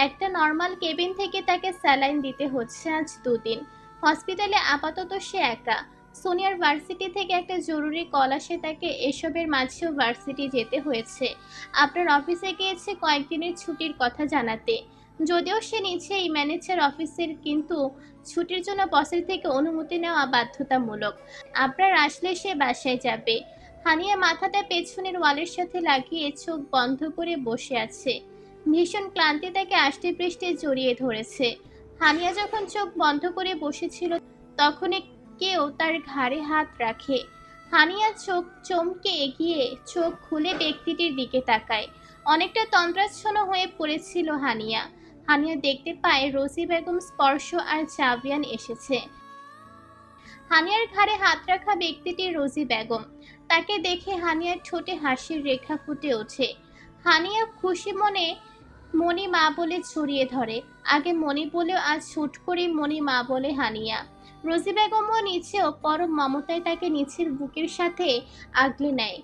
একটা normal cabin থেকে তাকে স্যালাইন দিতে হচ্ছে আজ 2 দিন। হসপিটালে আপাতত সে একা। সোনিয়ার ভার্সিটি থেকে একটা জরুরি কল আসে তাকে এসবের মাঝেও ভার্সিটি যেতে হয়েছে। আপনার অফিসে গিয়েছে কয়েকদিনের ছুটির কথা জানাতে। যদিও সে নিচেই ম্যানেজার অফিসের, কিন্তু ছুটির জন্য বসের থেকে অনুমতি নেওয়া বাধ্যতামূলক। আপনার আসলে সে বাসায় যাবে। হানিয়া মাথাটা পেছনের ওয়ালের সাথে লাগিয়ে চোখ বন্ধ করে বসে আছে। ভীষণ ক্লান্তি তাকে আষ্টেপৃষ্ঠে জড়িয়ে ধরেছে। হানিয়া যখন চোখ বন্ধ করে বসেছিল তখনই কেউ তার ঘাড়ে হাত রাখে। হানিয়া চোখ চমকে এগিয়ে চোখ খুলে ব্যক্তিটির দিকে তাকায়। অনেকটা তন্দ্রাচ্ছন্ন হয়ে পড়েছিল হানিয়া। হানিয়া দেখতে পায় রোজি বেগম, স্পর্শ আর জাভিয়ান এসেছে। হানিয়ার ঘাড়ে হাত রাখা ব্যক্তিটি রোজি বেগম। তাকে দেখে হানিয়ার ঠোঁটে হাসির রেখা ফুটে ওঠে। হানিয়া খুশি মনে মনি মা বলে ছড়িয়ে ধরে। আগে মনি বলেও আজ হুট করে মনি মা বলে হানিয়া। রোজি বেগমও নিচেও পরম মমতায় তাকে নিচের বুকের সাথে আগলে নেয়।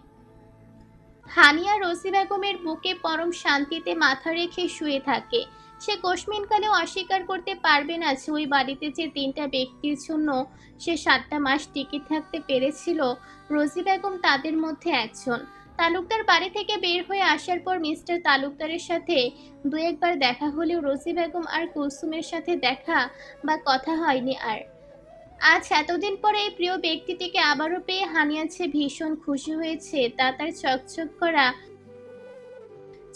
হানিয়া রোজি বেগমের বুকে পরম শান্তিতে মাথা রেখে শুয়ে থাকে। সে কোশমিনকালেও অস্বীকার করতে পারবে না যে ওই বাড়িতে যে 3টা ব্যক্তির জন্য সে 7টা মাস টিকে থাকতে পেরেছিল, রোজি বেগম তাদের মধ্যে একজন। তালুকদার বাড়ি থেকে বের হয়ে আসার পর মিস্টার তালুকদারের সাথে 2-1বার দেখা হলেও রোজি বেগম আর কুলসুমের সাথে দেখা বা কথা হয়নি আর। আজ এতদিন পরে এই প্রিয় ব্যক্তিটিকে আবারও পেয়ে হানিয়া যে ভীষণ খুশি হয়েছে তা তার চকচক করা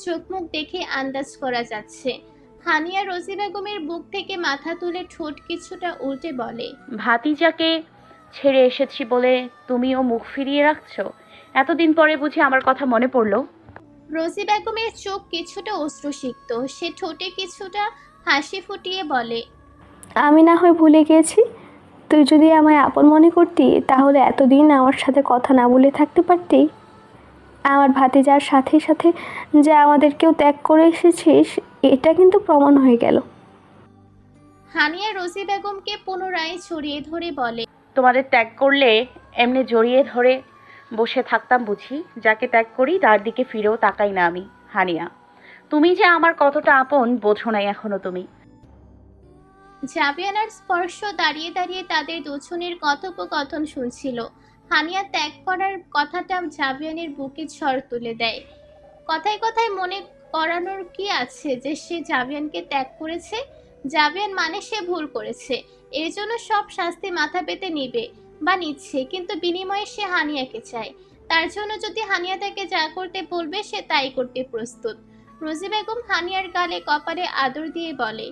চোখ মুখ দেখে আন্দাজ করা যাচ্ছে। হানিয়া রোজি বেগমের বুক থেকে মাথা তুলে ঠোঁট কিছুটা উল্টে বলে, ভাতিজাকে ছেড়ে এসেছি বলে তুমিও মুখ ফিরিয়ে রাখছো? এতদিন পরে বুঝি আমার কথা মনে পড়লো? রোজি বেগমের চোখ কিছুটা অশ্রুসিক্ত। সে ঠোঁটে কিছুটা হাসি ফুটিয়ে বলে, আমি না হয় ভুলে গিয়েছি। তুই যদি আমায় আপন মনে করতি তাহলে এতদিন আমার সাথে কথা না বলে থাকতে পারতি। আমার ভাতিজার সাথে সাথে যে আমাদেরকেও ত্যাগ করে এসেছিস এটা কিন্তু প্রমাণ হয়ে গেল। হানিয়া রোজি বেগমকে পুনরায় ছড়িয়ে ধরে বলে, তোমাদের ত্যাগ করলে এমনি জড়িয়ে ধরে বসে থাকতাম বুঝি? যাকে ত্যাগ করি তার দিকে ফিরেও তাকাই না আমি। হানিয়া, তুমি যে আমার কতটা আপন বোঝো নাই এখনো তুমি। জাভিয়ান আর স্পর্শ দাঁড়িয়ে দাঁড়িয়ে তাদের দুজনের কথোপকথন শুনছিল। হানিয়া ত্যাগ করার কথাটা জাভিয়ানের বুকে ঝড় তুলে দেয়। কথায় কথায় মনে করানোর কি আছে যে সে জাভিয়ানকে ত্যাগ করেছে? জাভিয়ান মানে সে ভুল করেছে, এর জন্য সব শাস্তি মাথা পেতে নিবে বা নিচ্ছে, কিন্তু বিনিময়ে সে হানিয়াকে চায়। তার জন্য যদি হানিয়া তাকে যা করতে বলবে সে তাই করতে প্রস্তুত। রোজি বেগম হানিয়ার গালে কপালে আদর দিয়ে বলে,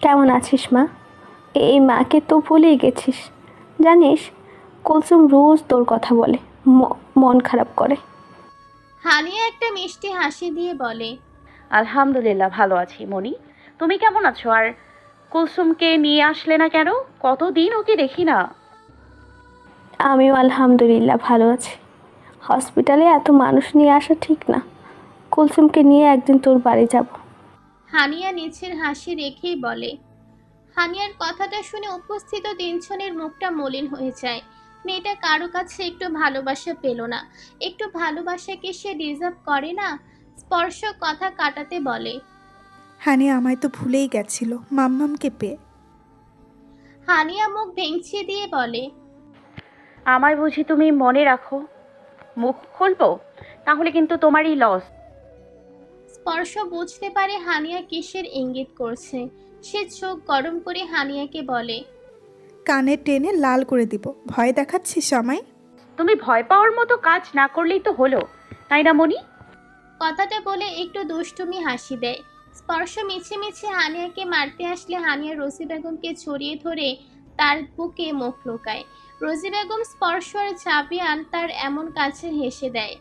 কেমন আছিস মা? এই মাকে তো ভুলেই গেছিস। জানিস কুলসুম রোজ তোর কথা বলে, মন খারাপ করে। হানিয়া একটা মিষ্টি হাসি দিয়ে বলে, আলহামদুলিল্লাহ ভালো আছি মনি। তুমি কেমন আছো? আর কুলসুমকে নিয়ে আসলে না কেন? কতদিন ওকে দেখি না। আমিও আলহামদুলিল্লাহ ভালো আছি। হসপিটালে এত মানুষ নিয়ে আসা ঠিক না। কুলসুমকে নিয়ে একদিন তোর বাড়ি যাব। হানিয়া নিচের হাসি রেখেই বলে। হানিয়ার কথাটা শুনে উপস্থিত তিনজনের মুখটা মলিন হয়ে যায়। মেয়েটা কারো কাছে একটু ভালোবাসা পেল না। একটু ভালোবাসা কি সে ডিজার্ভ করে না? স্পর্শ কথা কাটাতে বলে, হানি আমায় তো ভুলেই গেছিল মাম্মামকে পেয়ে। হানিয়া মুখ ভেঙচি দিয়ে বলে, আমায় বুঝি তুমি মনে রাখো? মুখ খুলবো তাহলে কিন্তু তোমারই লস। স্পর্শ বুঝতে পারে হানিয়া কিসের ইঙ্গিত করছে। সে চোখ গরম করে হানিয়াকে বলে, কানে টেনে লাল করে দিব। ভয় দেখাচ্ছিস আমায়? তুমি ভয় পাওয়ার মতো কাজ না করলেই তো হলো, তাই না মনি? কথাটা বলে একটু দুষ্টুমি হাসি দেয়। স্পর্শ মিছে মিছে হানিয়াকে মারতে আসলে হানিয়া রোজি বেগমকে ছড়িয়ে ধরে তার বুকে মুখ লুকায়। রোজি বেগম, স্পর্শ আর জাভিয়ান তার এমন কাছে হেসে দেয়।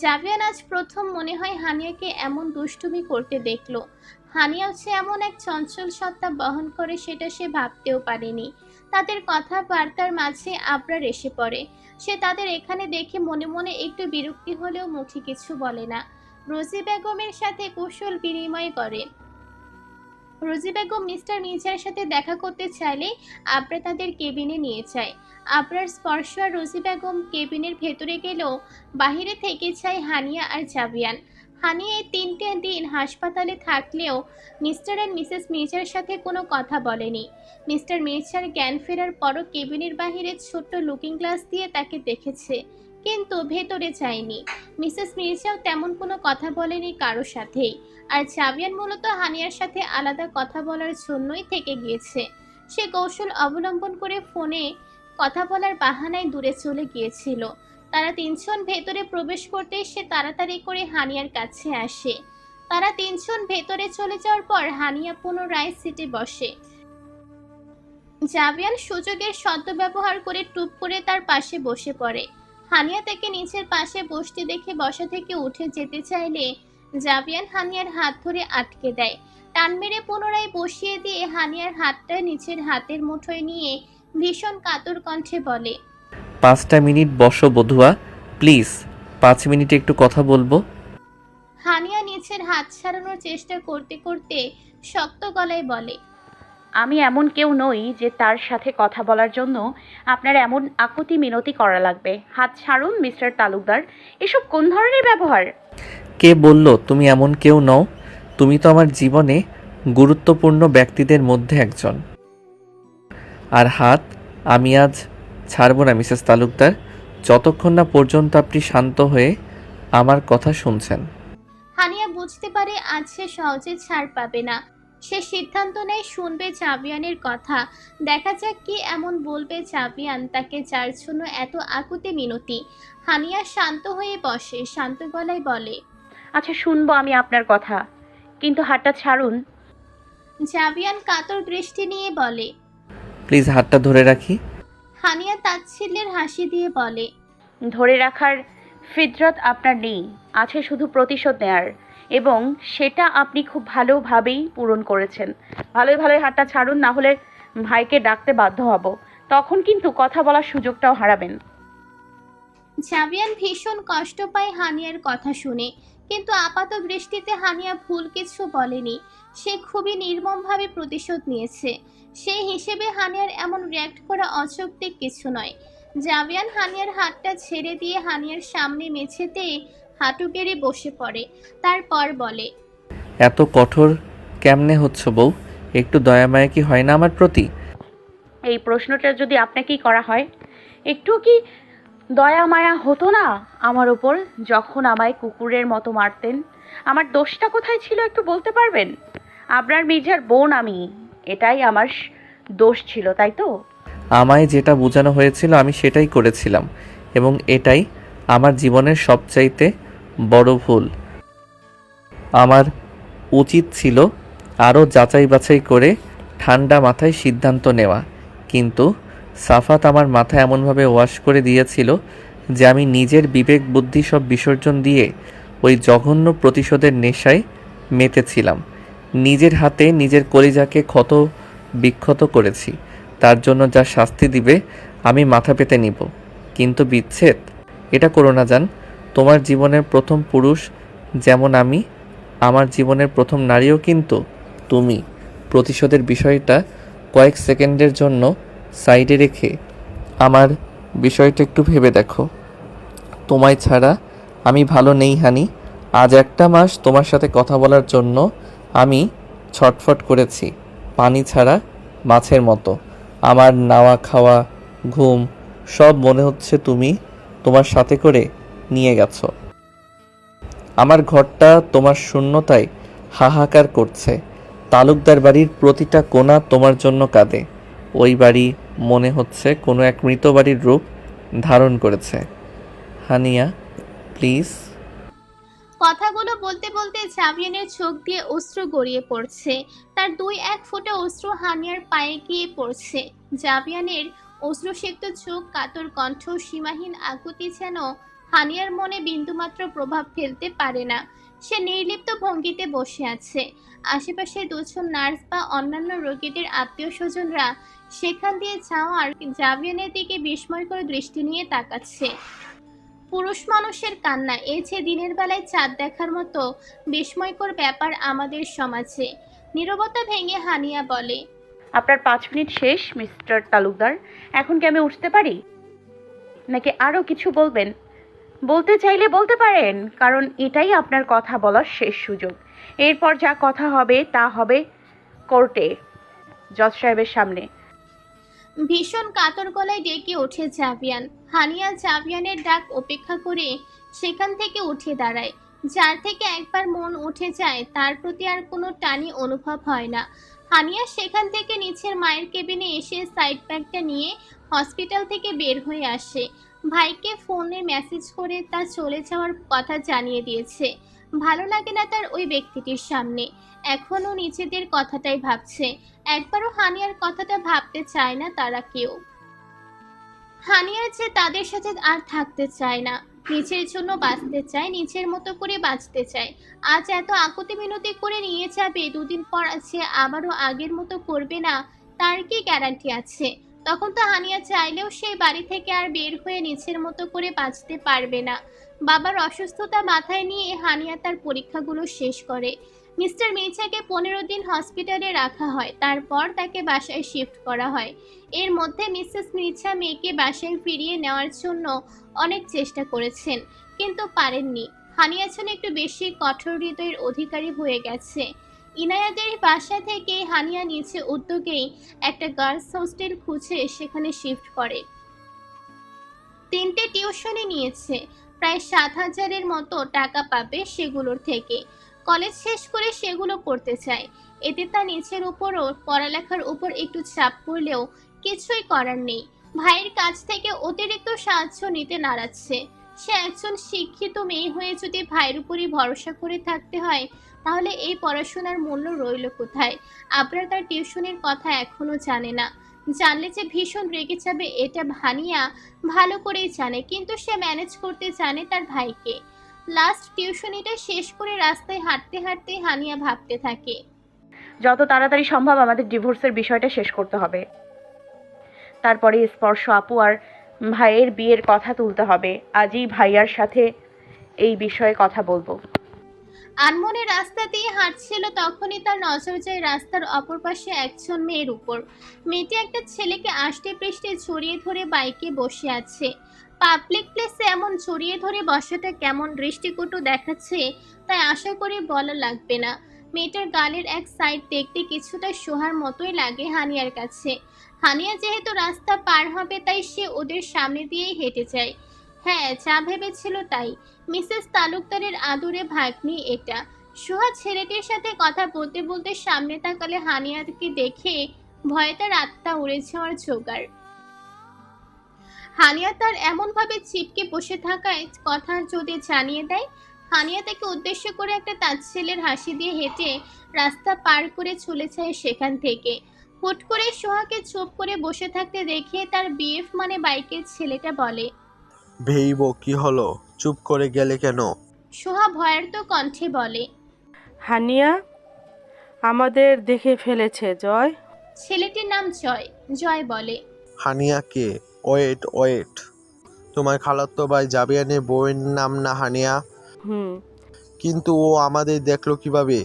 জাভিয়ান আজ প্রথম মনে হয় হানিয়াকে এমন দুষ্টুমি করতে দেখলো। হানিয়াও যে এমন এক চঞ্চল সত্তা বহন করে সেটা সে ভাবতেও পারেনি। তাদের কথাবার্তার মাঝে আবরার এসে পড়ে। সে তাদের এখানে দেখে মনে মনে একটু বিরক্তি হলেও মুখে কিছু বলে না। রোজি বেগমের সাথে কুশল বিনিময় করে। রোজি বেগম মিস্টার মির্জার সাথে দেখা করতে চাইলে আবরা তাদের কেবিনে নিয়ে যায়। আবরার স্পর্শ আর রোজি বেগম কেবিনের ভেতরে গেলেও বাহিরে থেকে যায় হানিয়া আর জাভিয়ান। হানিয়া এই 3টে দিন হাসপাতালে থাকলেও মিস্টার অ্যান্ড মিসেস মির্জার সাথে কোনো কথা বলেনি। মিস্টার মির্জার জ্ঞান ফেরার পরও কেবিনের বাহিরে ছোট্ট লুকিং গ্লাস দিয়ে তাকে দেখেছে, কিন্তু ভেতরে যায়নি। মিসেস মির্জাও তেমন কোনো কথা বলেনি কারো সাথেই। আর জাবিয়ান মূলত হানিয়ার সাথে আলাদা কথা বলার জন্যই থেকে গিয়েছে। সে কৌশল অবলম্বন করে ফোনে কথা বলার বাহানায় দূরে চলে গিয়েছিল। তারা 3জন ভেতরে প্রবেশ করতেই সে তাড়াতাড়ি করে হানিয়ার কাছে আসে। তারা 3জন ভেতরে চলে যাওয়ার পর হানিয়া পুনরায় সিটে বসে। জাবিয়ান সুযোগের সদ্ব্যবহার করে টুপ করে তার পাশে বসে পড়ে। হানিয়া তাকে নিচের পাশে বসতে দেখে বসা থেকে উঠে যেতে চাইলে জাবিয়ান হানিয়ার হাত ধরে আটকে দেয়। টান মেরে পুনরায় বসিয়ে দিয়ে হানিয়ার হাতটা নিচের হাতের মুঠোয় নিয়ে ভীষণ কাতর কণ্ঠে বলে, 5টা মিনিট বসো বধুয়া, প্লিজ 5 মিনিট একটু কথা বলবো। হানিয়া নিচের হাত ছাড়ানোর চেষ্টা করতে করতে শক্ত গলায় বলে, আমি এমন কেউ নই যে তার সাথে কথা বলার জন্য আপনার এমন আকুতি মিনতি করা লাগবে। হাত ছাড়ুন মিস্টার তালুকদার, এসব কোন ধরনের ব্যবহার? কে বলল তুমি এমন কেউ নও? তুমি তো আমার জীবনে গুরুত্বপূর্ণ ব্যক্তিদের মধ্যে একজন। আর হাত আমি আজ ছাড়ব না মিসেস তালুকদার, যতক্ষণ না পর্যন্ত আপনি শান্ত হয়ে আমার কথা শুনছেন। হানিয়া বুঝতে পারে আজ সে সহজে ছাড় পাবে না। সে সিদ্ধান্ত নেয় শুনবে জাবিয়ানের কথা। দেখা যাক কি এমন বলবে জাবিয়ান তাকে, যার জন্য এত আকুতি মিনতি। হানিয়া শান্ত হয়ে বসে, শান্ত গলায় বলে, আচ্ছা শুনবো আমি আপনার কথা, কিন্তু হাতটা ছাড়ুন। জাবিয়ান কাতর দৃষ্টি নিয়ে বলে, প্লিজ হাতটা ধরে রাখি। হানিয়া তাচ্ছিল্যের হাসি দিয়ে বলে, ধরে রাখার ফিতরত আপনার নেই, আছে শুধু প্রতিশোধ নেয়ার, এবং সেটা আপনি খুব ভালোভাবেই পূরণ করেছেন। ভালোই ভালোই হাতটা ছাড়ুন, না হলে ভাইকে ডাকতে বাধ্য হব, তখন কিন্তু কথা বলার সুযোগটাও হারাবেন। জাবিয়ান ভীষণ কষ্ট পায় হানিয়ার কথা শুনে, কিন্তু আপাত দৃষ্টিতে হানিয়া ভুল কিছু বলেনি। সে খুবই নির্মমভাবে প্রতিশোধ নিয়েছে। সেই হিসেবে হানিয়ার এমন রিয়্যাক্ট করা অযৌক্তিক কিছু নয়। জাবিয়ান হানিয়ার হাতটা ছেড়ে দিয়ে হানিয়ার সামনে মেঝেতে হাঁটু গেড়ে বসে পড়ে। তারপর বলে, এত কঠোর কেমনে হচ্ছ বউ? একটু দয়া মায়া কি হয় না আমার প্রতি? এই প্রশ্নটা যদি আপনাকেই করা হয়, একটু কি দয়া মায়া হতো না আমার ওপর, যখন আমায় কুকুরের মতো মারতেন? আমার দোষটা কোথায় ছিল একটু বলতে পারবেন? আপনার মির্জার বোন আমি, এটাই আমার দোষ ছিল, তাই তো? আমায় যেটা বোঝানো হয়েছিল আমি সেটাই করেছিলাম, এবং এটাই আমার জীবনের সবচাইতে বড় ভুল। আমার উচিত ছিল আরও যাচাই বাছাই করে ঠান্ডা মাথায় সিদ্ধান্ত নেওয়া, কিন্তু সাফাত আমার মাথা এমনভাবে ওয়াশ করে দিয়েছিল যে আমি নিজের বিবেক বুদ্ধি সব বিসর্জন দিয়ে ওই জঘন্য প্রতিশোধের নেশায় মেতেছিলাম। নিজের হাতে নিজের কলিজাকে ক্ষত বিক্ষত করেছি। তার জন্য যা শাস্তি দিবে আমি মাথা পেতে নিব, কিন্তু বিচ্ছেদ এটা করো না জান। তোমার জীবনের প্রথম পুরুষ যেমন আমি, আমার জীবনের প্রথম নারীও কিন্তু তুমি। প্রতিশোধের বিষয়টা কয়েক সেকেন্ডের জন্য সাইডে রেখে আমার বিষয়টা একটু ভেবে দেখো। তোমায় ছাড়া আমি ভালো নেই হানি। আজ 1টা মাস তোমার সাথে কথা বলার জন্য আমি ছটফট করেছি, পানি ছাড়া মাছের মতো। আমার নাওয়া খাওয়া ঘুম সব মনে হচ্ছে তুমি তোমার সাথে করে নিয়ে গেছো। আমার ঘরটা তোমার শূন্যতায় হাহাকার করছে। তালুকদার বাড়ির প্রতিটা কোণা তোমার জন্য কাঁদে। ওই বাড়ি মনে হচ্ছে কোনো এক মৃত বাড়ির রূপ ধারণ করেছে। হানিয়া প্লিজ। কথাগুলো বলতে বলতে জাবিয়ানের চোখ দিয়ে অশ্রু গড়িয়ে পড়ছে। তার 2-1 ফোঁটা অশ্রু হানিয়ার পায়ে গিয়ে পড়ছে। জাবিয়ানের অশ্রুসিক্ত চোখ, কাতর কণ্ঠ, সীমাহীন আকুতি যেন হানিয়ার মনে বিন্দুমাত্র প্রভাব ফেলতে পারে না। সে নির্লিপ্ত ভঙ্গিতে বসে আছে। আশেপাশে 2জন নার্স বা অন্যান্য রোগীদের আত্মীয় স্বজনরা সেখান দিয়ে যাওয়ার জাবিয়ানের দিকে বিস্ময়কর দৃষ্টি নিয়ে তাকাচ্ছে। পুরুষ মানুষের কান্না, এ যে দিনের বেলায় চাঁদ দেখার মতো বিস্ময়কর ব্যাপার আমাদের সমাজে। নীরবতা ভেঙে হানিয়া বলে, আপনার 5 মিনিট শেষ মিস্টার তালুকদার, এখন কি আমি উঠতে পারি, নাকি আরও কিছু বলবেন? বলতে চাইলে বলতে পারেন, কারণ এটাই আপনার কথা বলার শেষ সুযোগ। এরপর যা কথা হবে তা হবে কোর্টে, জজ সাহেবের সামনে। ভীষণ কাতর গলায় ডেকে ওঠে জাভিয়ান। হানিয়া জাভিয়ানের ডাক উপেক্ষা করে সেখান থেকে উঠে দাঁড়ায়। যার থেকে একবার মন উঠে যায় তার প্রতি আর কোনো টানি অনুভব হয় না। হানিয়া সেখান থেকে নিচের মায়ের কেবিনে এসে সাইড ব্যাগটা নিয়ে হসপিটাল থেকে বের হয়ে আসে। ভাইকে ফোনে মেসেজ করে তার চলে যাওয়ার কথা জানিয়ে দিয়েছে। ভালো লাগে না তার ওই ব্যক্তিটির সামনে। এখনও নিজেদের কথাটাই ভাবছে। একবারও হানিয়ার কথাটা ভাবতে চায় না তারা কেউ। হানিয়ার যে তাদের সাথে আর থাকতে চায় না, নিজের জন্য বাঁচতে চায়, নিজের মতো করে বাঁচতে চায়। আজ এত আকুতি মিনতি করে নিয়ে যাবে, দুদিন পর আছে আবারও আগের মতো করবে না, তার কি গ্যারান্টি আছে? তখন তো হানিয়া চাইলেও সেই বাড়ি থেকে আর বের হয়ে নিজের মতো করে বাঁচতে পারবে না। বাবার অসুস্থতা মাথায় নিয়ে হানিয়া তার পরীক্ষাগুলো শেষ করে। মিস্টার মির্জাকে 15 দিন হসপিটালে রাখা হয়, তারপর তাকে বাসায় শিফট করা হয়। এর মধ্যে মিসেস মির্জা মেয়েকে বাসায় ফিরিয়ে নেওয়ার জন্য অনেক চেষ্টা করেছেন, কিন্তু পারেননি। হানিয়া যেন একটু বেশি কঠোর হৃদয়ের অধিকারী হয়ে গেছে। ইনায়াদের বাসা থেকে হানিয়া নিচে উদ্যোগেই একটা গার্লস হোস্টেল খুঁজে সেখানে শিফট করে। 3টে টিউশনি নিয়েছে, প্রায় 7,000-এর মতো টাকা পাবে সেগুলোর থেকে। কলেজ শেষ করে সেগুলো করতে চায়। এতে তার নিচের উপরও পড়ালেখার উপর একটু চাপ পড়লেও কিছুই করার নেই। ভাইয়ের কাছ থেকে অতিরিক্ত সাহায্য নিতে নারাচ্ছে। সে একজন শিক্ষিত মেয়ে হয়ে যদি ভাইয়ের উপরই ভরসা করে থাকতে হয়, তাহলে এই পড়াশোনার মূল্য রইল কোথায়? আপনার তার টিউশনের কথা এখনো জানে না। জানলে যে ভীষণ রেগে যাবে এটা হানিয়া ভালো করেই জানে, কিন্তু সে ম্যানেজ করতে জানে তার ভাইকে। লাস্ট টিউশনিটা শেষ করে রাস্তায় হাঁটতে হাঁটতে হানিয়া ভাবতে থাকে, যত তাড়াতাড়ি সম্ভব আমাদের ডিভোর্সের বিষয়টা শেষ করতে হবে। তারপরে স্পর্শ আপু আর ভাইয়ের বিয়ের কথা তুলতে হবে। আজই ভাইয়ার সাথে এই বিষয়ে কথা বলবো। আনমনে রাস্তা দিয়ে হাঁটছিল, তখনই তার নজর যায় রাস্তার অপর পাশে একজন মেয়ের উপর। মেয়েটি একটা ছেলেকে আষ্টে পৃষ্ঠে জড়িয়ে ধরে বাইকে বসে আছে। পাবলিক প্লেসে এমন জড়িয়ে ধরে বসাটা কেমন দৃষ্টিকটু দেখাচ্ছে, তাই আশা করি বলা লাগবে না। মেয়েটার গালের এক সাইড দেখতে কিছুটা সোহার মতোই লাগে হানিয়ার কাছে। হানিয়া যেহেতু রাস্তা পার হবে, তাই সে ওদের সামনে দিয়েই হেঁটে যায়। হ্যাঁ, যা ভেবেছিল তাই। মিসেস তালুকদারের আদুরে ভাগ্নি এটা। সোহা ছেলেটির সাথে কথা বলতে বলতে সামনে তাকালে হানিয়াকে দেখে ভয়ে তার আত্মা উড়ে যাওয়ার জোগাড়। হানিয়া তার এমনভাবে চিপকে বসে থাকায় কথা যদি জানিয়ে দেয়। হানিয়া তাকে উদ্দেশ্য করে একটা তাচ্ছিল্যের হাসি দিয়ে হেঁটে রাস্তা পার করে চলে যায় সেখান থেকে। হুট করে সোহাকে চুপ করে বসে থাকতে দেখে তার বিএফ মানে বাইকের ছেলেটা বলে, ভেইবো কি হলো, চুপ করে গেলে কেন? সোহা ভয়ার্ত কণ্ঠে বলে, হানিয়া আমাদের দেখে ফেলেছে জয়। ছেলেটির নাম জয়। জয় বলে, হানিয়া কে? ওয়েট ওয়েট, তোমার খালাতো ভাই জাবিয়ানের বউয়ের নাম না হানিয়া? হুম, কিন্তু ও আমাদের দেখলো কিভাবে?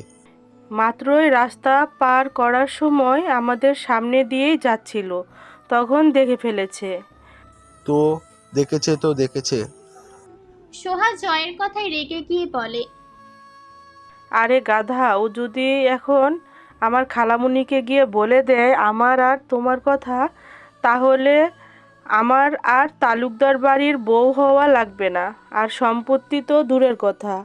মাত্রই রাস্তা পার করার সময় আমাদের সামনে দিয়েই যাচ্ছিল, তখন দেখে ফেলেছে। তো দেখেছে তো দেখেছে। সোহা জয়ের কথায় রেগে গিয়ে বলে, আরে গাধা, ও যদি এখন আমার খালামুনিকে গিয়ে বলে দেয় আমার আর তোমার কথা, তাহলে আমার আর তালুকদার বাড়ির বউ হওয়া লাগবে না, আর সম্পত্তি তো দূরের কথা।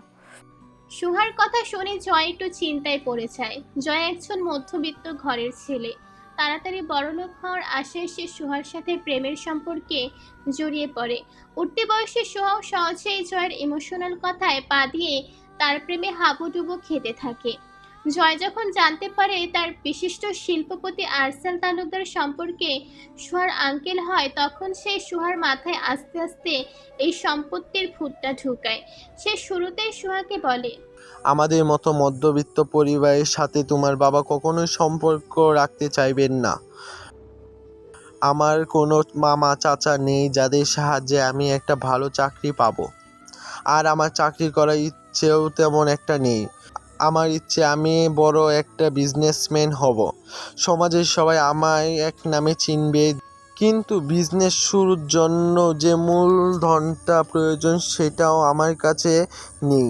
সোহার কথা শুনে জয় একটু চিন্তায় পড়ে যায়। জয় একজন মধ্যবিত্ত ঘরের ছেলে। তাড়াতাড়ি বড়লোক হওয়ার আশায় সে সোহার সাথে প্রেমের সম্পর্কে জড়িয়ে পড়ে। উঠতি বয়সে সোহাও সহজেই জয়ের ইমোশনাল কথায় পা দিয়ে তার প্রেমে হাবুডুবু খেতে থাকে। জয় যখন জানতে পারে তার বিশিষ্ট শিল্পপতি আরসাল তালুকদার সম্পর্কে সোহার আঙ্কেল হয়, তখন সে সোহার মাথায় আস্তে আস্তে এই সম্পত্তির ভূতটা ঢুকায়। সে শুরুতেই সোহাকে বলে, আমাদের মতো মধ্যবিত্ত পরিবারের সাথে তোমার বাবা কখনোই সম্পর্ক রাখতে চাইবেন না। আমার কোনো মামা চাচা নেই যাদের সাহায্যে আমি একটা ভালো চাকরি পাবো। আর আমার চাকরি করার ইচ্ছেও তেমন একটা নেই। আমার ইচ্ছে আমি বড় একটা বিজনেসম্যান হব। সমাজের সবাই আমায় এক নামে চিনবে। কিন্তু বিজনেস শুরুর জন্য যে মূলধনটা প্রয়োজন সেটাও আমার কাছে নেই।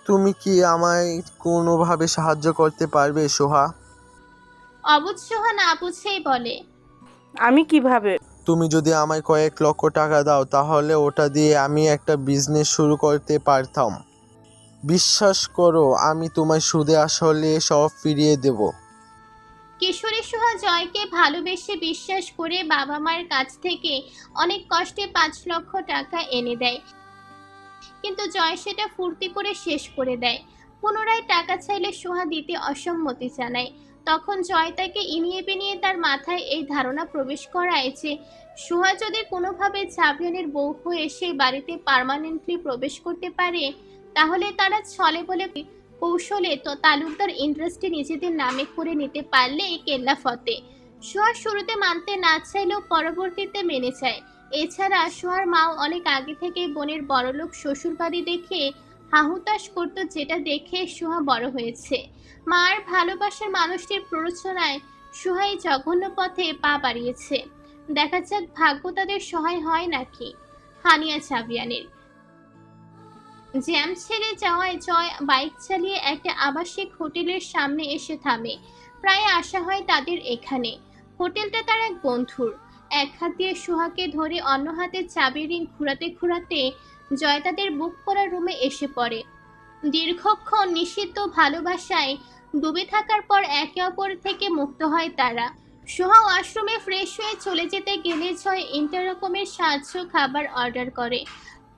তুমি কি আমায় কোনোভাবে সাহায্য করতে পারবে সোহা? অবুঝ সোহা না বুঝেই বলে, আমি কিভাবে? তুমি যদি আমায় কয়েক লক্ষ টাকা দাও তাহলে ওটা দিয়ে আমি একটা বিজনেস শুরু করতে পারতাম। বিশ্বাস করো, আমি তোমায় সুদে আসলে সব ফিরিয়ে দেব। কিশোরী সোহা জয়কে ভালোবেসে বিশ্বাস করে বাবা মায়ের কাছ থেকে অনেক কষ্টে 5 লক্ষ টাকা এনে দেয়, কিন্তু জয় সেটা ফুর্তি করে শেষ করে দেয়। পুনরায় টাকা চাইলে সোহা দিতে অসম্মতি জানায়। তখন জয় তাকে ইনিয়ে বিনিয়ে তার মাথায় এই ধারণা প্রবেশ করায় যে সোহা যদি কোনোভাবে জাবিয়ানের বউ হয়ে সেই বাড়িতে পার্মানেন্টলি প্রবেশ করতে পারে, তাহলে তারা ছলে বলে কৌশলে তো তালুকদার ইন্ডাস্ট্রি নিজেদের নামে করে নিতে পারলে কেল্লা ফতে। সোহা শুরুতে মানতে না চাইলেও পরবর্তীতে মেনে যায়। এছাড়া সোহার মাও অনেক আগে থেকে বোনের বড়লোক শ্বশুর বাড়ি দেখে হাহুতাশ করতো, যেটা দেখে সোহা বড় হয়েছে। মার ভালোবাসার মানুষটির প্ররোচনায় সোহা এই জঘন্য পথে পা বাড়িয়েছে। দেখা যাক ভাগ্য তাদের সহায় হয় নাকি। হানিয়া জাবিয়ানের জ্যাম ছেড়ে যাওয়ায় জয় বাইক চালিয়ে একটা আবাসিক হোটেলের সামনে এসে থামে। প্রায় আশা হয় তাদের এখানে। হোটেলটা তার এক বন্ধুর। এক হাত দিয়ে সোহাকে ধরে অন্য হাতে চাবির রিং ঘুরাতে ঘুরাতে জয় তাদের বুক করা রুমে এসে পড়ে। দীর্ঘক্ষণ নিষিদ্ধ ভালোবাসায় ডুবে থাকার পর একে অপর থেকে মুক্ত হয় তারা। সোহা ওয়াশরুমে ফ্রেশ হয়ে চলে যেতে গেলে জয় ইন্টারকমের সাহায্য খাবার অর্ডার করে।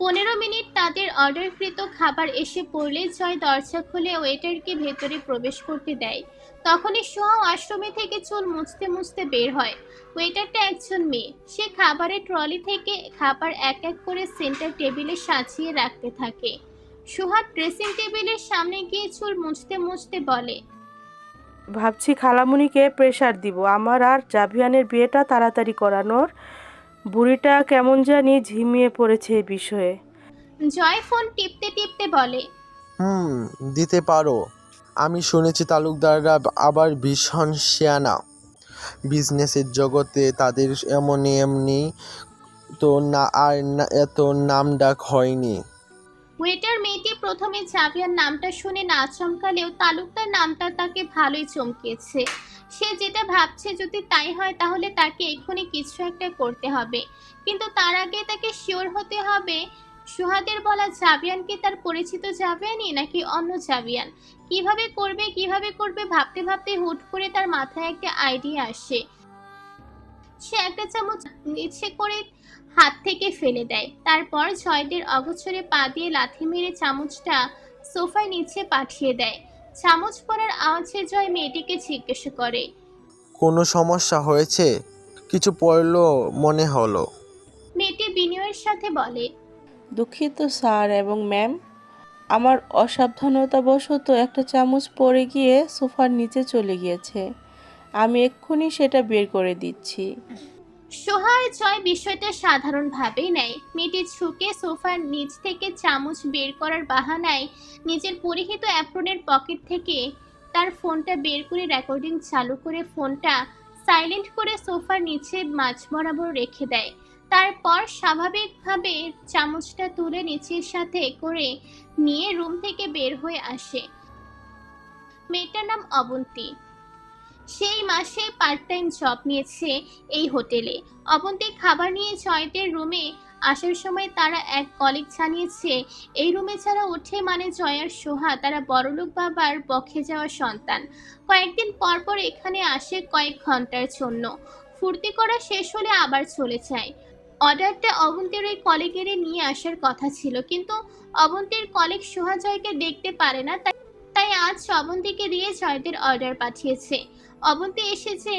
15 মিনিট তাদের অর্ডারকৃত খাবার এসে পড়লে জয় দরজা খুলে ওয়েটারকে ভেতরে প্রবেশ করতে দেয়। তখনই সোহা ওয়াশরুমে থেকে চুল মুছতে মুছতে বের হয়। ওয়েটারটা একজন মেয়ে। সে খাবারের ট্রলি থেকে খাবার এক এক করে সেন্টার টেবিলে সাজিয়ে রাখতে থাকে। সোহা ড্রেসিং টেবিলের সামনে গিয়ে চুল মুছতে মুছতে বলে, ভাবছি খালামুনিকে প্রেশার দিব আমার আর জাভিয়ানের বিয়েটা তাড়াতাড়ি করানোর। বুড়িটা কেমন জানি ঝিমিয়ে পড়েছে এই বিষয়ে। জয় ফোন টিপতে টিপতে বলে, দিতে পারো। আমি শুনেছি তালুকদাররা আবার ভীষণ শিয়ানা। বিজনেসের জগতে তাদের এমনি তো না আর এত নামডাক হয়নি। ওয়েটার মেয়েটি প্রথমে জাভিয়ার নামটা শুনে না চমকালেও তালুকদার নামটা তাকে ভালোই চমকিয়েছে। সে যেটা ভাবছে যদি তাই হয় তাহলে তাকে এক্ষুনি কিছু একটা করতে হবে, কিন্তু তার আগে তাকে শিওর হতে হবে সুহাদের বলা জাভিয়ান কি তার পরিচিত জাভিয়ানই নাকি অন্য জাভিয়ান। কিভাবে করবে ভাবতে ভাবতে হুট করে তার মাথায় একটা আইডিয়া আসে। সে একটা চামচ ইচ্ছে করে হাত থেকে ফেলে দেয়। তারপর জয়দের অগোচরে পা দিয়ে লাথি মেরে চামচটা সোফার নিচে পাঠিয়ে দেয়। চামচ পড়ার আওয়াজে জয় মেয়েটিকে জিজ্ঞেস করে, কোনো সমস্যা হয়েছে? কিছু পড়লো মনে হলো। মেয়েটি বিনয়ের সাথে বলে, দুঃখিত স্যার এবং ম্যাম, আমার অসাবধানতাবশত একটা চামচ পড়ে গিয়ে সোফার নিচে চলে গিয়েছে। আমি এক্ষুনি সেটা বের করে দিচ্ছি। সোহার জয় বিষয়টা সাধারণভাবেই নেয়। মেয়েটি ঝুঁকে সোফার নিচ থেকে চামচ বের করার বাহানায় নিজের পরিহিত অ্যাপ্রনের পকেট থেকে তার ফোনটা বের করে রেকর্ডিং চালু করে ফোনটা সাইলেন্ট করে সোফার নিচে মাঝ বরাবর রেখে দেয়। তারপর স্বাভাবিকভাবে চামচটা তুলে নিচের সাথে করে নিয়ে রুম থেকে বের হয়ে আসে। মেয়েটার নাম অবন্তী। সেই মাসে পার্ট টাইম জব নিয়েছে এই হোটেলে। অবন্তী খাবার নিয়ে জয়দের রুমে আসার সময় তারা এক কলিগ জানিয়েছে এই রুমে যারা ওঠে মানে জয় আর সোহা তারা বড়লোক বাবার বক্ষে যাওয়া সন্তান। কয়েকদিন পর পর এখানে আসে কয়েক ঘন্টার জন্য। ফুর্তি করা শেষ হলে আবার চলে যায়। অর্ডারটা অবন্তীর ওই কলিগেরই নিয়ে আসার কথা ছিল, কিন্তু অবন্তীর কলিগ সোহা জয়কে দেখতে পারে না, তাই আজ অবন্তীকে দিয়ে জয়দের অর্ডার পাঠিয়েছে। অবন্তী এসেছে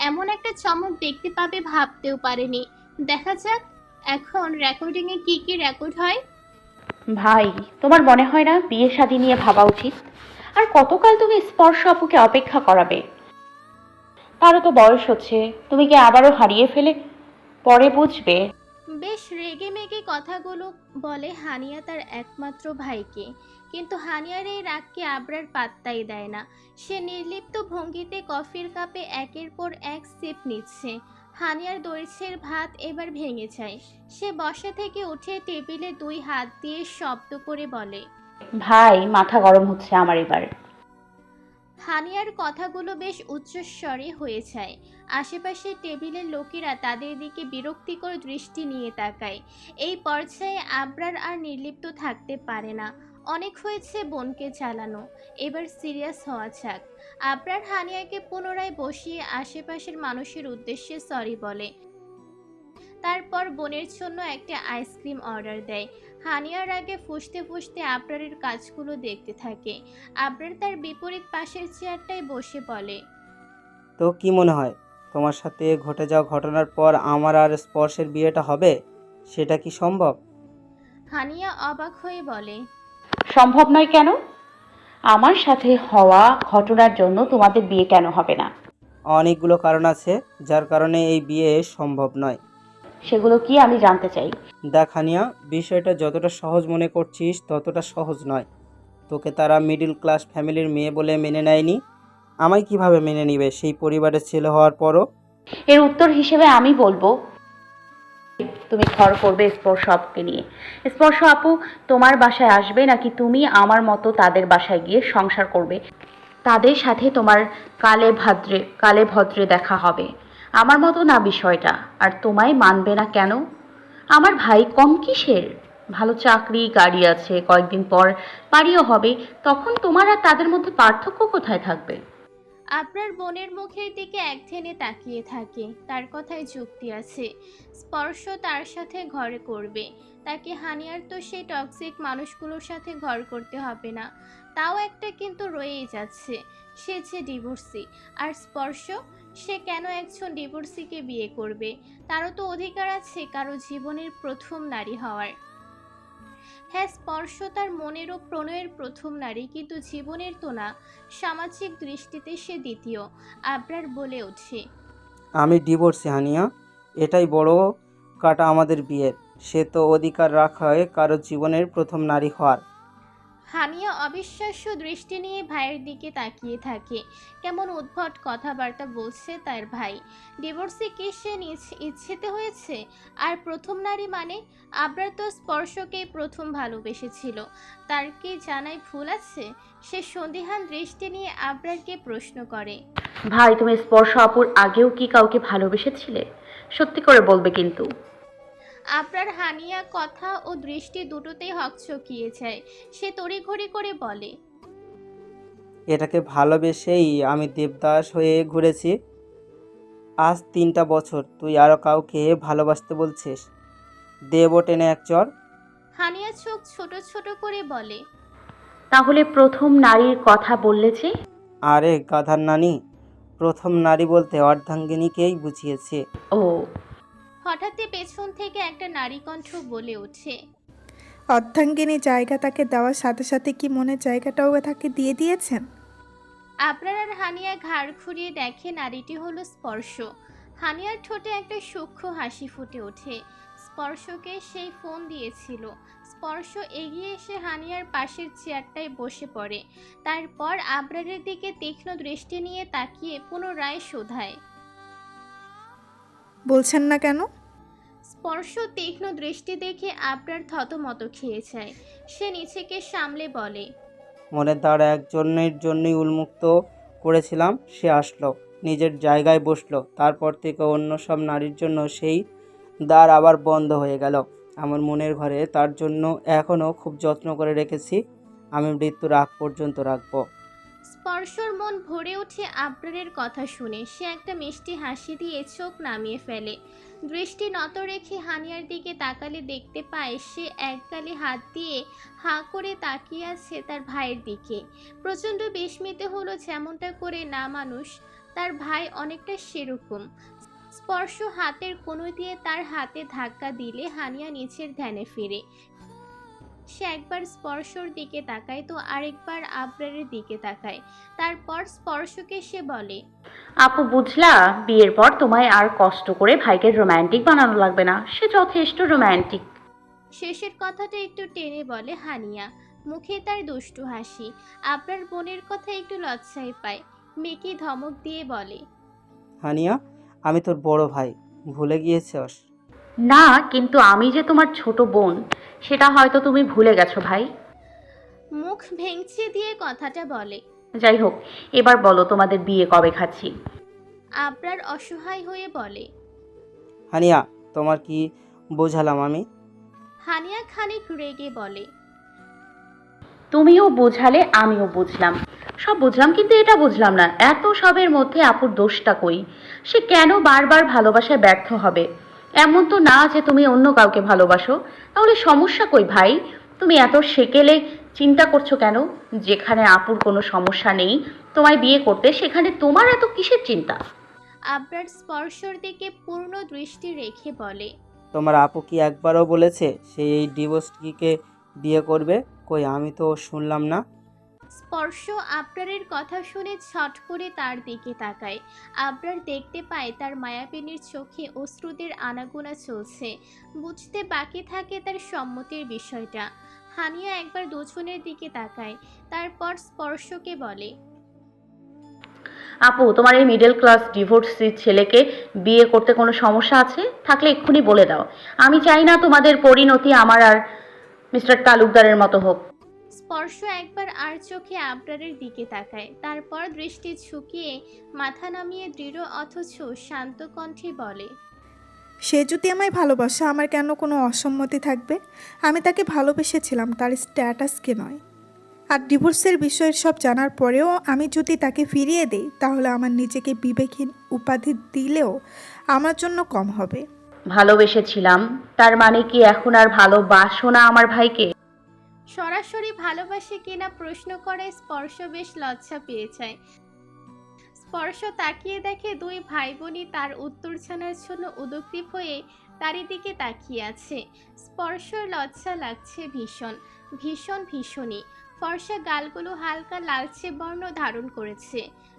এমন একটা চমক দেখতে পাবে ভাবতেও পারেনি। দেখা যাক এখন রেকর্ডিং এ কি কি রেকর্ড হয়। ভাই, তোমার মনে হয় না বিয়ে শাদী নিয়ে ভাবা উচিত? আর কতকাল তুমি স্পর্শ আপুকে অপেক্ষা করাবে? তারও তো বয়স হচ্ছে, তুমি কি আবারও হারিয়ে ফেলে পরে বুঝবে। বেশ রেগে মেগে কথাগুলো বলে হানিয়া তার একমাত্র ভাইকে, কিন্তু হানিয়ার এই রাগকে আবরার পাত্তাই দেয় না। সে নির্লিপ্ত ভঙ্গিতে কফির কাপে একের পর এক সিপ নিচ্ছে। হানিয়ার দইছের ভাত এবার ভেঙে যায়। সে বসা থেকে উঠে টেবিলে 2 হাত দিয়ে শব্দ করে বলে, ভাই মাথা গরম হচ্ছে আমার এবার। হানিয়ার কথাগুলো বেশ উচ্চস্বরে হয়ে যায়। আশেপাশের টেবিলের লোকেরা তাদের দিকে বিরক্তিকর দৃষ্টি নিয়ে তাকায়। এই পর্যায়ে আবরার আর নির্লিপ্ত থাকতে পারে না। অনেক হয়েছে বোনকে চালানো, এবার সিরিয়াস হওয়া যাক। আবরার হানিয়াকে পুনরায় বসিয়ে আশেপাশের মানুষের উদ্দেশ্যে সরি বলে। তারপর বোনের জন্য একটা আইসক্রিম অর্ডার দেয়। হানিয়ার আগে ফুঁসতে ফুঁসতে আবরারের কাজগুলো দেখতে থাকে। আবরার তার বিপরীত পাশের চেয়ারটায় বসে বলে, তো কি মনে হয় তোমার সাথে ঘটে যাওয়া ঘটনার পর আমার আর স্পর্শের বিয়েটা হবে? সেটা কি সম্ভব? হানিয়া অবাক হয়ে বলে, সম্ভব নয় কেন? আমার সাথে হওয়া ঘটনার জন্য তোমাদের বিয়ে কেন হবে না? অনেকগুলো কারণ আছে যার কারণে এই বিয়ে সম্ভব নয়। সেগুলো কি আমি জানতে চাই। দেখ হানিয়া, বিষয়টা যতটা সহজ মনে করছিস ততটা সহজ নয়। তোকে তারা মিডল ক্লাস ফ্যামিলির মেয়ে বলে মেনে নেয়নি, আমায় কিভাবে মেনে নিবে সেই পরিবারের ছেলে হওয়ার পরও? এর উত্তর হিসেবে আমি বলবো, তুমি ঘর করবে স্পর্শ আপুকে নিয়ে। স্পর্শ আপু তোমার বাসায় আসবে নাকি তুমি আমার মতো তাদের বাসায় গিয়ে সংসার করবে? তাদের সাথে তোমার কালে ভদ্রে দেখা হবে। আমার মতো না বিষয়টা। আর তোমায় মানবে না কেন? আমার ভাই কম কিসের? ভালো চাকরি, গাড়ি আছে, কয়েকদিন পর বাড়িও হবে। তখন তোমার আর তাদের মধ্যে পার্থক্য কোথায় থাকবে? আপনার বোনের মুখের দিকে একথেনে তাকিয়ে থাকে। তার কথায় যুক্তি আছে। স্পর্শ তার সাথে ঘরে করবে, তাকে হানিয়ার তো সেই টক্সিক মানুষগুলোর সাথে ঘর করতে হবে না। তাও একটা কিন্তু রয়েই যাচ্ছে, সে যে ডিভোর্সি। আর স্পর্শ, সে কেন একজন ডিভোর্সিকে বিয়ে করবে? তারও তো অধিকার আছে কারো জীবনের প্রথম নারী হওয়ার। হ্যাঁ, স্পর্শ তার মনের ও প্রণয়ের প্রথম নারী, কিন্তু জীবনের তো না। সামাজিক দৃষ্টিতে সে দ্বিতীয়। আবরার বলে ওঠে, আমি ডিভোর্সি হানিয়া, এটাই বড় কাটা আমাদের বিয়ের। সে তো অধিকার রাখায় কারো জীবনের প্রথম নারী হওয়ার। হানিয়া অবিশ্বাস্য দৃষ্টি নিয়ে ভাইয়ের দিকে তাকিয়ে থাকে। কেমন উদ্ভট কথাবার্তা বলছে তার ভাই। ডিভোর্সে কি সে নিজ ইচ্ছেতে হয়েছে? আর প্রথম নারী মানে? আবরার তো স্পর্শকেই প্রথম ভালোবেসেছিল। তার কি জানায় ভুল আছে? সে সন্দিহান দৃষ্টি নিয়ে আবরারকে প্রশ্ন করে, ভাই তুমি স্পর্শ আপুর আগেও কি কাউকে ভালোবেসেছিলে? সত্যি করে বলবে কিন্তু। আবরার হানিয়া কথা ও দৃষ্টি দুটোতেই হকচকিয়ে যায়। সে তড়িঘড়ি করে বলে, এটাকে ভালোবেসেই আমি দেবদাস হয়ে ঘুরেছি। আজ 3টা বছর তুই আরও কাউকে ভালোবাসতে বলছিস? দেবও টেনে এক চর। হানিয়া চোখ ছোট ছোট করে বলে, তাহলে প্রথম নারীর কথা বললে যে? আরে গাধার নানি, প্রথম নারী বলতে অর্ধাঙ্গিনীকেই বুঝিয়েছে। ও। হঠাৎই পেছন থেকে একটা নারী কণ্ঠ বলে ওঠে, অর্ধাঙ্গিনী জায়গা তাকে দেওয়ার সাথে সাথে কি মনের জায়গাটাও তাকে দিয়ে দিয়েছেন? আপনার আর হানিয়া ঘাড় ঘুরিয়ে দেখে নারীটি হলো স্পর্শ। হানিয়ার ঠোঁটে একটা সূক্ষ্ম হাসি ফুটে ওঠে। স্পর্শকে সেই ফোন দিয়েছিল। স্পর্শ এগিয়ে এসে হানিয়ার পাশের চেয়ারটায় বসে পড়ে। তারপর আবরারের দিকে তীক্ষ্ণ দৃষ্টি নিয়ে তাকিয়ে পুনরায় শোধায়, বলছেন না কেন? স্পর্শ তীক্ষ্ণ দৃষ্টি দেখে আবরার থতমত খেয়ে যায়। সে নিজেকে সামলে বলে, মনের দ্বারা একজনের জন্যই উন্মুক্ত করেছিলাম, সে আসলো, নিজের জায়গায় বসলো, তারপর থেকে অন্য সব নারীর জন্য সেই দ্বার আবার বন্ধ হয়ে গেল। আমার মনের ঘরে তার জন্য এখনও খুব যত্ন করে রেখেছি, আমি মৃত্যুর আগ পর্যন্ত রাখবো। স্পর্শর মন ভরে ওঠে আবরারের কথা শুনে। সে একটা মিষ্টি হাসি দিয়ে চোখ নামিয়ে ফেলে। দৃষ্টি নত রেখে হানিয়ার দিকে তাকালে দেখতে পায় সে এক গালে হাত দিয়ে হাঁ করে তাকিয়ে আছে তার ভাইয়ের দিকে। প্রচণ্ড বিস্মিত হলো, যেমনটা করে না মানুষ, তার ভাই অনেকটা সেরকম। স্পর্শ হাতের কোণো দিয়ে তার হাতে ধাক্কা দিলে হানিয়া নিচের ধ্যানে ফিরে। সে একবার স্পর্শর দিকে তাকায় তো আরেকবার আবরারের দিকে তাকায়। তারপর স্পর্শকে সে বলে, আপু বুঝলা, বিয়ের পর তোমায় আর কষ্ট করে ভাইকে রোমান্টিক বানানো লাগবে না, সে যথেষ্ট রোমান্টিক। শেষের কথাটা একটু টেনে বলে হানিয়া। মুখে তার দুষ্টু হাসি। আবরার বোনের কথা একটু লজ্জায় পায়। মেকি ধমক দিয়ে বলে, হানিয়া, আমি তোর বড় ভাই, ভুলে গিয়েছস? না, কিন্তু আমি যে তোমার ছোট বোন সেটা হয়তো তুমি ভুলে গেছো ভাই। মুখ ভেঙচি দিয়ে কথাটা বলে। যাই হোক, এবার বলো তোমাদের বিয়ে কবে খাচ্ছি? আবরার অসহায় হয়ে বলে। হানিয়া, তোমার কি বোঝালাম আমি? হানিয়া খানিক রেগে বলে। তুমিও বোঝালে আমিও বুঝলাম, সব বুঝলাম, কিন্তু এটা বুঝলাম না এত সবের মধ্যে আপুর দোষটা কই? সে কেন বারবার ভালোবাসায় ব্যর্থ হবে? এমন তো না যে তুমি অন্য কাউকে ভালোবাসো। তাহলে সমস্যা কই ভাই? তুমি এত সেকেলে চিন্তা করছো কেন? যেখানে আপুর কোনো সমস্যা নেই তোমায় বিয়ে করতে, সেখানে তোমার এত কিসের চিন্তা? আবরার স্পর্শর দিকে পূর্ণ দৃষ্টি রেখে বলে। তোমার আপু কি একবারও বলেছে সে এই ডিভোর্সকে বিয়ে করবে? কই, আমি তো শুনলাম না। স্পর্শ আবরারের কথা শুনে ছট করে তার দিকে তাকায়। আবরার দেখতে পায় তার মায়াবিনীর চোখে অশ্রুদের আনাগোনা চলছে। বুঝতে বাকি থাকে তার সম্মতির বিষয়টা। হানিয়া একবার দুজনের দিকে তাকায়, তারপর স্পর্শকে বলে। আপু, তোমার এই মিডল ক্লাস ডিভোর্সি ছেলেকে বিয়ে করতে কোনো সমস্যা আছে? থাকলে এক্ষুনি বলে দাও। আমি চাই না তোমাদের পরিণতি আমার আর মিস্টার তালুকদারের মতো হোক। স্পর্শ একবার আর চোখে আবরারের দিকে তাকায়, তারপর দৃষ্টি ঝুঁকিয়ে মাথা নামিয়ে দৃঢ় অথচ শান্ত কণ্ঠে বলে। সে যদি আমায় ভালোবাসে, আমার কেন কোনো অসম্মতি থাকবে? আমি তাকে ভালোবেসেছিলাম তার স্ট্যাটাসকে নয়। আর ডিভোর্সের বিষয়ের সব জানার পরেও আমি যদি তাকে ফিরিয়ে দেই, তাহলে আমার নিজেকে বিবেকহীন উপাধি দিলেও আমার জন্য কম হবে। ভালোবেসেছিলাম, তার মানে কি এখন আর ভালোবাসো না আমার ভাইকে? সরাসরি ভালোবাসে কিনা প্রশ্ন করে স্পর্শ বেশ লজ্জা পেয়ে যায়। স্পর্শ তাকিয়ে দেখে দুই ভাই বোনই তার উত্তর জানার জন্য উদগ্রীব হয়ে তারই দিকে তাকিয়ে আছে। স্পর্শর লজ্জা লাগছে ভীষণ ভীষণ ভীষণই। ফর্সা গালগুলো হালকা লালচে বর্ণ ধারণ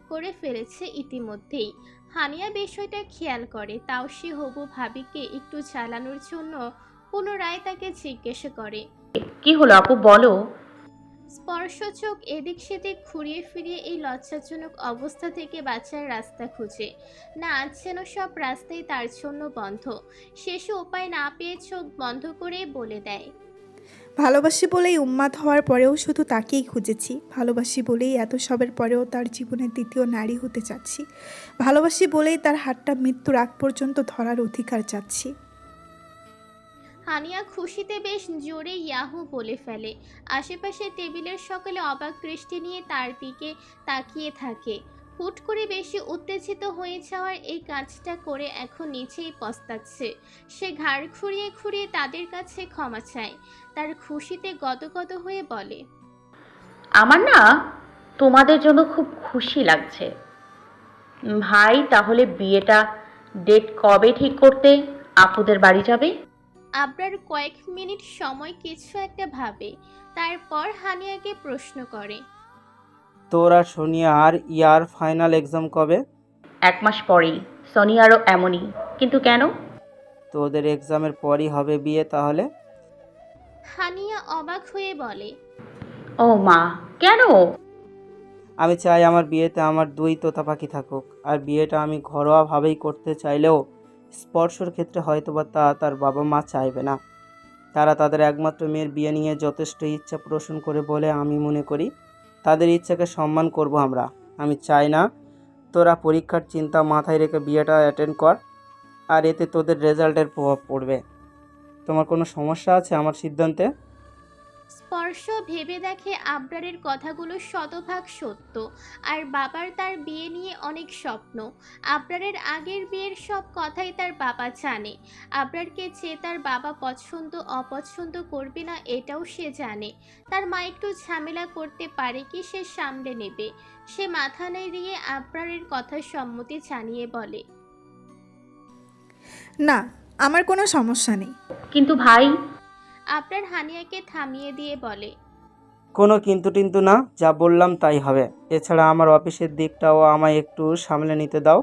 করে ফেলেছে ইতিমধ্যেই। হানিয়া বিষয়টা খেয়াল করে, তাও সে হবু ভাবিকে একটু জ্বালানোর জন্য পুনরায় তাকে জিজ্ঞাসা করে। কি হলো আপু, বলো। স্পর্শ চোখ এদিক সেদিক ঘুরিয়ে ফিরিয়ে এই লজ্জাজনক অবস্থা থেকে বাঁচার রাস্তা খুঁজে। না, যেন সব রাস্তাই তার জন্য বন্ধ। শেষে উপায় না পেয়ে চোখ বন্ধ করে বলে দেয়। ভালোবাসি বলেই উন্মাদ হওয়ার পরেও শুধু তাকেই খুঁজেছি। ভালোবাসি বলেই এত সবের পরেও তার জীবনের দ্বিতীয় নারী হতে চাচ্ছি। ভালোবাসি বলেই তার হাতটা মৃত্যুর আগ পর্যন্ত ধরার অধিকার চাচ্ছি। হানিয়া খুশিতে বেশ জোরে ইয়াহু বলে ফেলে। আশেপাশে টেবিলের সকলে অবাক দৃষ্টি নিয়ে তার দিকে তাকিয়ে থাকে। হুট করে বেশি উত্তেজিত হয়ে যাওয়ার এই কাজটা করে এখন নিচেই পস্তাচ্ছে। সে ঘাড় ঘুরিয়ে ঘুরিয়ে তাদের কাছে ক্ষমা চায়। তার খুশিতে গদগদ হয়ে বলে। আমার না তোমাদের জন্য খুব খুশি লাগছে ভাই। তাহলে বিয়েটা ডেট কবে ঠিক করতে আপুদের বাড়ি যাবে? আবরার কয়েক মিনিট সময় কিছু একটা ভাবে, তারপর হানিয়াকে প্রশ্ন করে। তোরা সোনিয়া আর ইয়ার ফাইনাল এক্সাম কবে? 1 মাস পরেই। সোনিয়ারও এমনই, কিন্তু কেন? তোদের এক্সামের পরই হবে বিয়ে তাহলে? হানিয়া অবাক হয়ে বলে। ও মা, কেন? আমি চাই আমার বিয়েতে আমার 2 তোতা পাখি থাকুক। আর বিয়েটা আমি ঘরোয়াভাবেই করতে চাইলেও স্পর্শর ক্ষেত্রে হয়তোবা তার বাবা মা চাইবে না। তারা তাদের একমাত্র মেয়ের বিয়ে নিয়ে যথেষ্ট ইচ্ছা পোষণ করে বলে আমি মনে করি তাদের ইচ্ছাকে সম্মান করব আমরা। আমি চাই না তোরা পরীক্ষার চিন্তা মাথায় রেখে বিয়েটা অ্যাটেন্ড কর, আর এতে তোদের রেজাল্টের প্রভাব পড়বে। তোমার কোনো সমস্যা আছে আমার সিদ্ধান্তে? স্পর্শ ভেবে দেখে আবরারের কথাগুলো শতভাগ সত্য। আর বাবার তার বিয়ে নিয়ে অনেক স্বপ্ন। আবরারের আগের বিয়ের সব কথাই তার বাবা জানে। আবরারকে যে তার বাবা পছন্দ অপছন্দ করবে না এটাও সে জানে। তার মা একটু ঝামেলা করতে পারে কি সে সামলে নেবে। সে মাথা নেড়িয়ে আবরারের কথা সম্মতি জানিয়ে বলে। না, আমার কোনো সমস্যা নেই। কিন্তু ভাই। আবরার হানিয়াকে থামিয়ে দিয়ে বলে। কোনো কিন্তু টিন্তু না, যা বললাম তাই হবে। এছাড়া আমার অফিসের দিকটাও আমায় একটু সামলে নিতে দাও।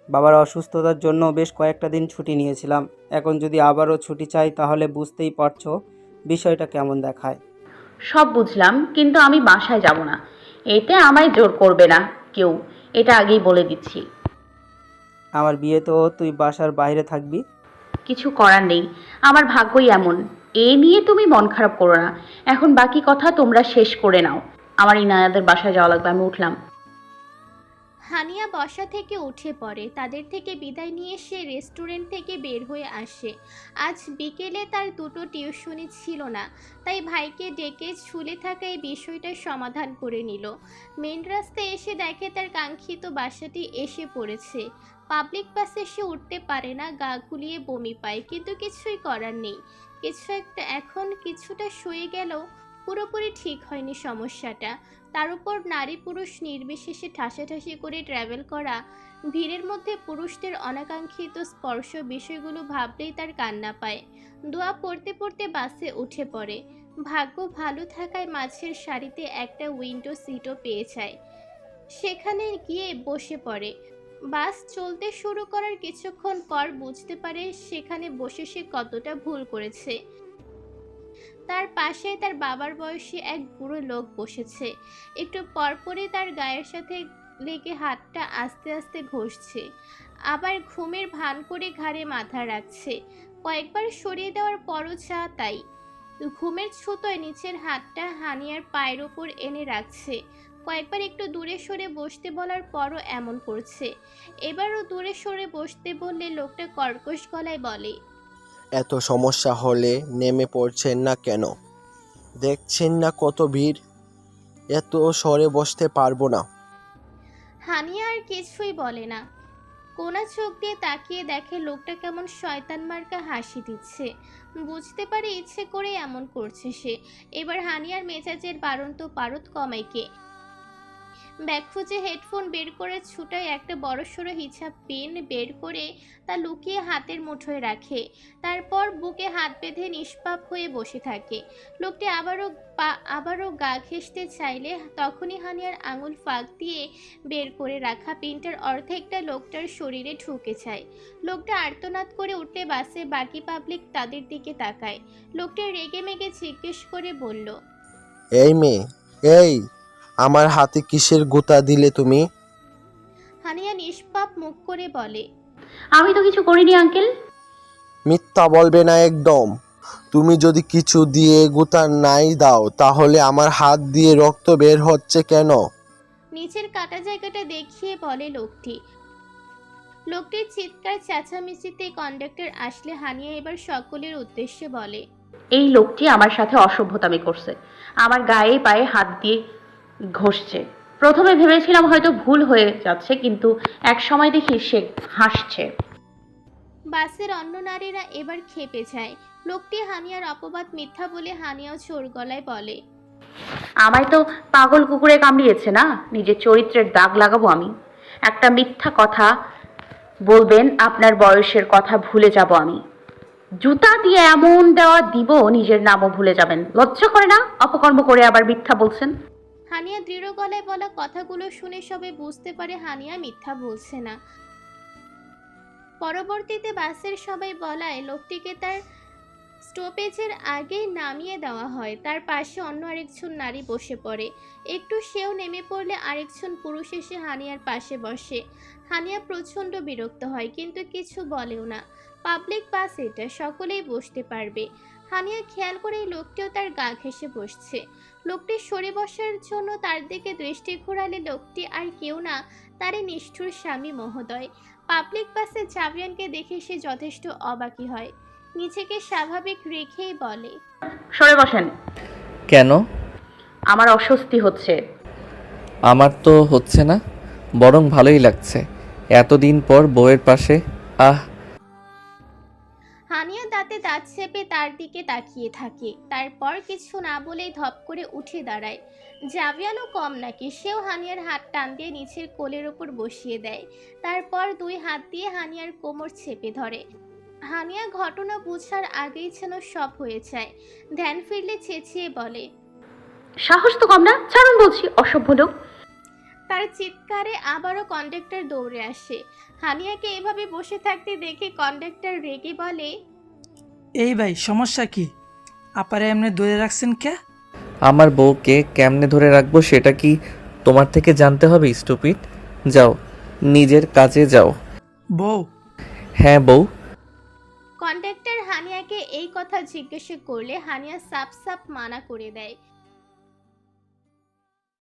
বাবার অসুস্থতার জন্য বেশ কয়েকটা দিন ছুটি নিয়েছিলাম। এখন যদি আবারও ছুটি চাই তাহলে বুঝতেই পারছো বিষয়টা কেমন দেখায়। সব বুঝলাম, কিন্তু আমি বাসায় যাব না। এতে আমায় জোর করবে না কেউ, এটা আগেই বলে দিচ্ছি। আমার বিয়েতেও তুই বাসার বাইরে থাকবি? কিছু করার নেই, আমার ভাগ্যই এমন। এ নিয়ে তুমি মন খারাপ করো না। এখন বাকি কথা তোমরা শেষ করে নাও। আমার ইনায়াদের বাসায় যাওয়া লাগবে, আমি উঠলাম। হানিয়া বসা থেকে উঠে পড়ে। তাদের থেকে বিদায় নিয়ে সে রেস্টুরেন্ট থেকে বের হয়ে আসে। আজ বিকেলে তার দুটো টিউশনি ছিল না, তাই ভাইকে ডেকে ঝুলে থাকা এই বিষয়টার সমাধান করে নিল। মেন রাস্তায় এসে দেখে তার কাঙ্ক্ষিত বাসাটি এসে পড়েছে। পাবলিক বাসে সে উঠতে পারে না, গা গুলিয়ে বমি পায়, কিন্তু কিছুই করার নেই। এখন কিছুটা শুয়ে গেলেও পুরোপুরি ঠিক হয়নি সমস্যাটা। তার উপর নারী পুরুষ নির্বিশেষে ঠাসাঠাসি করে ট্রাভেল করা, ভিড়ের মধ্যে পুরুষদের অনাকাঙ্ক্ষিত স্পর্শ, বিষয়গুলো ভাবলেই তার কান্না পায়। দোয়া পড়তে পড়তে বাসে উঠে পড়ে। ভাগ্য ভালো থাকায় মাঝের সারিতে একটা উইন্ডো সিটও পেয়ে যায়। সেখানে গিয়ে বসে পড়ে। বাস চলতে শুরু করার কিছুক্ষণ পর বুঝতে পারে সেখানে বসে সে কতটা ভুল করেছে। তার পাশে তার বাবার বয়সী এক বুড়ো লোক বসেছে। একটু পরপরই তার গায়ের সাথে লেগে হাতটা আস্তে আস্তে ঘষছে, আবার ঘুমের ভান করে ঘাড়ে মাথা রাখছে। কয়েকবার সরিয়ে দেওয়ার পরও যা তাই। ঘুমের ছুতোয় নিচের হাতটা হানিয়ার পায়ের ওপর এনে রাখছে। কয়েকবার একটু দূরে সরে বসতে বলার পরও এমন করছে। এবারও দূরে সরে বসতে বললে লোকটা কর্কশ গলায় বলে, এত সমস্যা হলে নেমে পড়ছেন না কেন? দেখছেন না কত ভিড়? এত সরে বসতে পারবো না। হানিয়া আর কিছুই বলে না। কোনা চোখ দিয়ে তাকিয়ে দেখে লোকটা কেমন শয়তান মার্কা হাসি দিচ্ছে। বুঝতে পারে ইচ্ছে করে এমন করছে সে। এবার হানিয়ার মেজাজের বাড়ন্ত পারদ কমায় কে। ব্যাগ খুঁজে হেডফোন বের করে ছুটায় একটা বড়সড় হিসাব পেন বের করে তা লুকিয়ে হাতের মুঠোয় রাখে। তারপর বুকে হাত বেঁধে নিষ্পাপ হয়ে বসে থাকে। লোকটি আবারও গা ঘেঁষতে চাইলে তখনই হানিয়ার আঙুল ফাঁক দিয়ে বের করে রাখা পেনটার অর্ধেকটা লোকটার শরীরে ঢুকে যায়। লোকটা আর্তনাদ করে উঠলে বাসে বাকি পাবলিক তাদের দিকে তাকায়। লোকটা রেগে মেগে জিজ্ঞেস করে বলল, এই মেয়ে, এই আমার হাতে কিসের গোতা দিলে তুমি? হানিয়া নিষ্পাপ মুখ করে বলে, আমি তো কিছু করিনি আঙ্কেল। মিথ্যা বলবে না একদম। তুমি যদি কিছু দিয়ে গোতা নাই দাও তাহলে আমার হাত দিয়ে রক্ত বের হচ্ছে কেন? নিচের কাটা জায়গাটা দেখিয়ে বলে লোকটি। লোকটির চিৎকার চেঁচামেচিতে কন্ডাক্টর আসলে হানিয়া এবার সকলের উদ্দেশ্যে বলে, এই লোকটি আমার সাথে অসভ্যতামি করছে, আমার গায়ে পায়ে হাত দিয়ে ঘষছে। প্রথমে ভেবেছিলাম হয়তো ভুল হয়ে যাচ্ছে, কিন্তু এক সময় দেখি সে হাসছে। বাসের অন্য নারীরা এবার ক্ষেপে যায়। লোকটি হানিয়ার অপবাদ মিথ্যা বলে হানিয়াও চোর গলায় বলে, আমায় তো পাগল কুকুরে কামড়িয়েছে না, নিজের চরিত্রের দাগ লাগাবো আমি? একটা মিথ্যা কথা বলবেন, আপনার বয়সের কথা ভুলে যাব আমি। জুতা দিয়ে এমন দেওয়া দিব নিজের নামও ভুলে যাবেন। লজ্জা করে না? অপকর্ম করে আবার মিথ্যা বলছেন। হানিয়া দৃঢ় গলায় বলা কথাগুলো শুনে সবে বুঝতে পারে হানিয়া মিথ্যা বলছে না। পরবর্তীতে বাসের সবাই বলায় লোকটিকে তার স্টপেজের আগেই নামিয়ে দেওয়া হয়। তার পাশে অন্য আরেকজন নারী বসে পড়ে। একটু সেও নেমে পড়লে আরেকজন পুরুষ এসে হানিয়ার পাশে বসে। হানিয়া প্রচণ্ড বিরক্ত হয়, কিন্তু কিছু বলেও না। পাবলিক বাস এটা, সকলেই বসতে পারবে। হানিয়া খেয়াল করে এই লোকটিও তার গা ঘেঁষে বসছে। লোকটি সরে বসার জন্য তার দিকে দৃষ্টি ঘোরালে লোকটি আর কেউ না, তারই নিষ্ঠুর স্বামী মহোদয়। পাবলিক বাসে জাভিয়ানকে দেখে সে যথেষ্ট অবাকি হয়। নিজেকে স্বাভাবিক রেখেই বলে, সরে বসেন। কেন? আমার অস্বস্তি হচ্ছে। আমার তো হচ্ছে না, বরং ভালোই লাগছে এতদিন পর বউয়ের পাশে। হানিয়া দাঁতে দাঁত চেপে তার দিকে তাকিয়ে থাকে। তারপর কিছু না বলেই ধপ করে উঠে দাঁড়ায়। জাভিয়ানও কম নাকি, সেও হানিয়ার হাত টান দিয়ে নিচের কোলের ওপর বসিয়ে দেয়। তারপর দুই হাত দিয়ে হানিয়ার কোমর চেপে ধরে। হানিয়া ঘটনা বুঝার আগেই যেন সব হয়ে যায়। ধ্যান ফিরলে চেঁচিয়ে বলে, সাহস তো কম না, ছাড়ুন বলছি, অসভ্য লোক। তার চিৎকারে আবারও কন্ডাক্টর দৌড়ে আসে। হানিয়াকে এভাবে বসে থাকতে দেখে কন্ডাক্টর রেগে বলে, এই ভাই সমস্যা কি? আপারে এমনি ধরে রাখছেন কে? আমার বউকে কেমনে ধরে রাখবো সেটা কি তোমার থেকে জানতে হবে স্টুপিড? যাও নিজের কাজে যাও। বউ। হ্যাঁ বউ। কন্ডাক্টর হানিয়াকে এই কথা জিজ্ঞেস করলে হানিয়া সাপ সাপ মানা করে দেয়।